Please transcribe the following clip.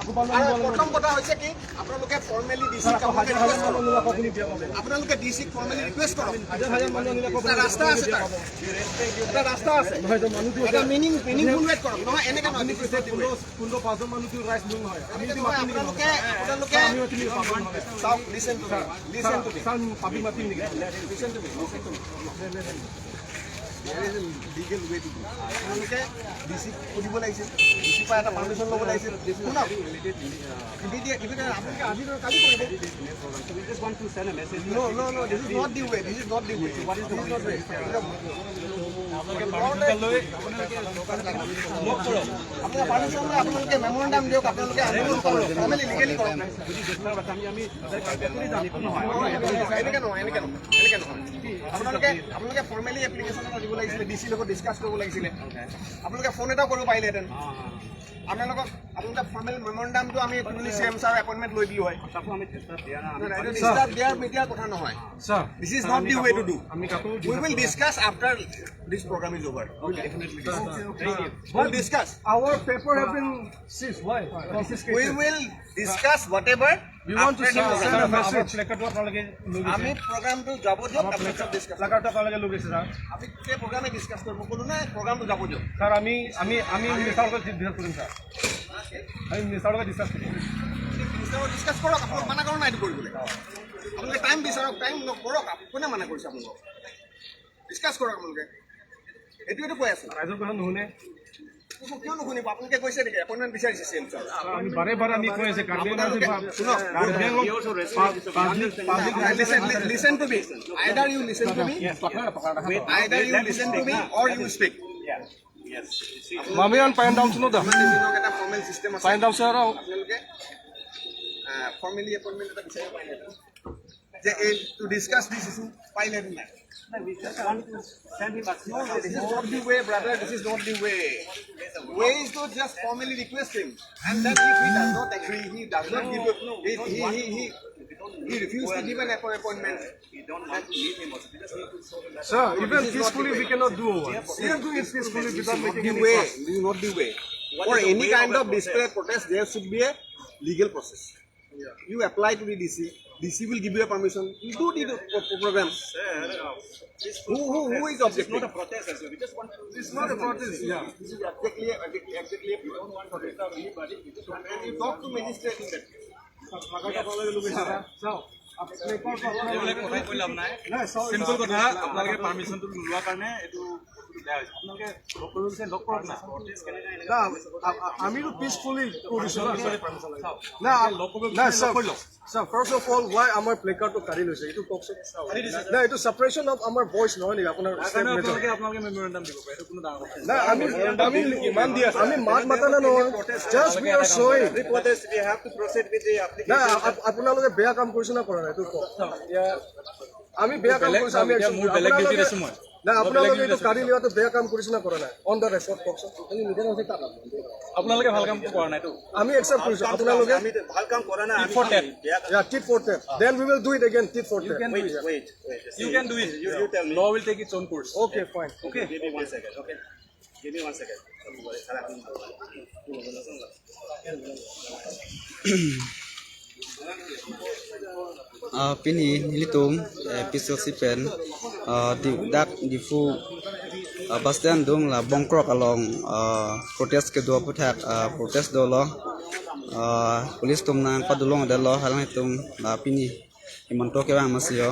প্ৰথম কথা হৈছে কি আপোনালোকে ফৰ্মেলি ডিসি আপোনালোকে ডিসি ফৰ্মেলি ৰিকুৱেষ্ট কৰক এটা ৰাস্তা আছে এটা ৰাস্তা আছে এটা মিনিংফুল ৱেট কৰক নহয় এনেকৈ নহয় কোনটো পাঁচজন মানুহটো ৰাইজ মোৰ নহয় আপোনালোকে চাওক লিসেন টু মি পাবি মাতি নেকি listen to me There is a legal way to do. আপোনালোকে ডিসি খুলিব লাগিছিল ডিসি পৰা এটা পাৰমিশন ল'ব লাগিছিল শুনক আপোনালোকে আজি কালি কৰিব we just want to send a message no this is not the way what is the way আপোনালোকে পাৰমিশন লৈ লক কৰক আপোনালোকে পাৰমিশন লৈ আপোনালোকে মেমোৰেন্ডাম দিয়ক আপোনালোকে আন্দোলন কৰক ফৰ্মেলি লিগেলি কৰক আমি এনেকৈ নহয় আপোনালোকে ফৰ্মেলি এপ্লিকেশ্যন দিব লাগিছিলে ডিসি লগত ডিসকাস কৰিব লাগিছিলে আপোনালোকে ফোন এটা কৰিব পাৰিলেহেঁতেন আপোনালোকে ফৰ্মেল মেমোৰেন্ডামটো আমি CM ছাৰ এপইণ্টমেণ্ট লৈ দিলোঁ হয় ডিস্টাৰ্ব দিয়াৰ মিডিয়াৰ কথা নহয় this is not the way to do we will discuss after this program is over will discuss our paper have been seized why we will discuss whatever we want to send a message আমি প্ৰগ্ৰামটো যাব দিয়ক আপোনালোকে discuss প্লেকাৰ্ডটো আপোনালোকে লৈ গৈছে sir আমি গোটেই প্ৰগ্ৰামে ডিছকাছ কৰিব ক'লো নাই প্ৰগ্ৰামটো যাব দিয়ক ছাৰ আমি মিনিষ্টাৰৰ লগত ডিছকাছ কৰিম ছাৰ আমি মিনিষ্টাৰৰ লগত ডিছকাছ কৰিম ডিছকাছ কৰক আপোনালোক মানা কৰা নাই এইটো কৰিবলৈ আপোনালোকে টাইম বিচাৰক টাইম কৰক কোনে মানা কৰিছে আপোনালোকক ডিছকাছ কৰক আপোনালোকে এইটোৱেতো কৈ আছে ৰাইজৰ কথা নুশুনে কিয় নুশুনিব আপোনালোকে কৈছে নেকি এপইণ্টমেণ্ট বিচাৰিছে CM ছাৰ আমি বাৰে আমি কৈ আছে listen to me either you listen to me or you speak Mami, find down to know that. এটা ফৰ্মেল সিস্টেম আছে Find out, sir. আপোনালোকে ফৰ্মেলি এপইণ্টমেণ্ট এটা বিচাৰিব পাৰিলে যে টু ডিছকাছ দিছ ইছ্যু পাৰিলে নাই No, this is not the way, brother. This is not the way. Way is to just formally request him, and then if he does not agree, he does not give you. He refused to give an appointment. Sir, even peacefully we cannot do one. We can do it peacefully without making any fuss. This is not the way. For any kind of display protest, there should be a legal process. You apply to the DC. DC will give you a permission. You do the program. Who is objecting? It's not a protest, sir. We just want to. It's not a protest. Yeah. This is exactly. We don't want to disturb anybody. And you talk to magistrate in that. Simple কথা আপোনালোকে পাৰমিশনটো লোৱাৰ কাৰণে এইটো বেয়া হৈছে আপোনালোকে লক কৰক না আমিতো পিছফুলি কৰিছো না sir, first of all, why our placard to carry লৈছে এইটো কওকচোন না এইটো separation of our voice নহয় নেকি আপোনাৰ আপোনালোকে মেমোৰেন্ডাম দিব পাৰে এইটো কোনো ডাঙৰ কথা না আমি মান দি আছো আমি মাত মাতা না নহয় just we are showing protest we have to proceed with the application না আপোনালোকে বেয়া কাম কৰিছে না কৰা নাই এইটো কওক আমি বেয়া কাম কৰিছো আমি মোৰ বেলেগ ডিউটি আছে মই না আপোনালোকে এইটো কাঢ়ি লিয়াটো বেয়া কাম কৰিছে না কৰা নাই অন দা ৰেকৰ্ড কওকচোন আপোনালোকে ভাল কাম কৰা নাই তো আমি একচেপ্ট কৰিছো আপোনালোকে আমি ভাল কাম কৰা নাই tit for tat then we will do it again tit for tat wait you can do it you tell me law will take its own course okay fine okay give me 1 second okay give me 1 second Pini nilitung episode sipen di dak di fu bastian dong la bongkrok along protest kedua putak protest dolo polis tum nang padulong ada lo halang hitung la pini imanto ke bang masih yo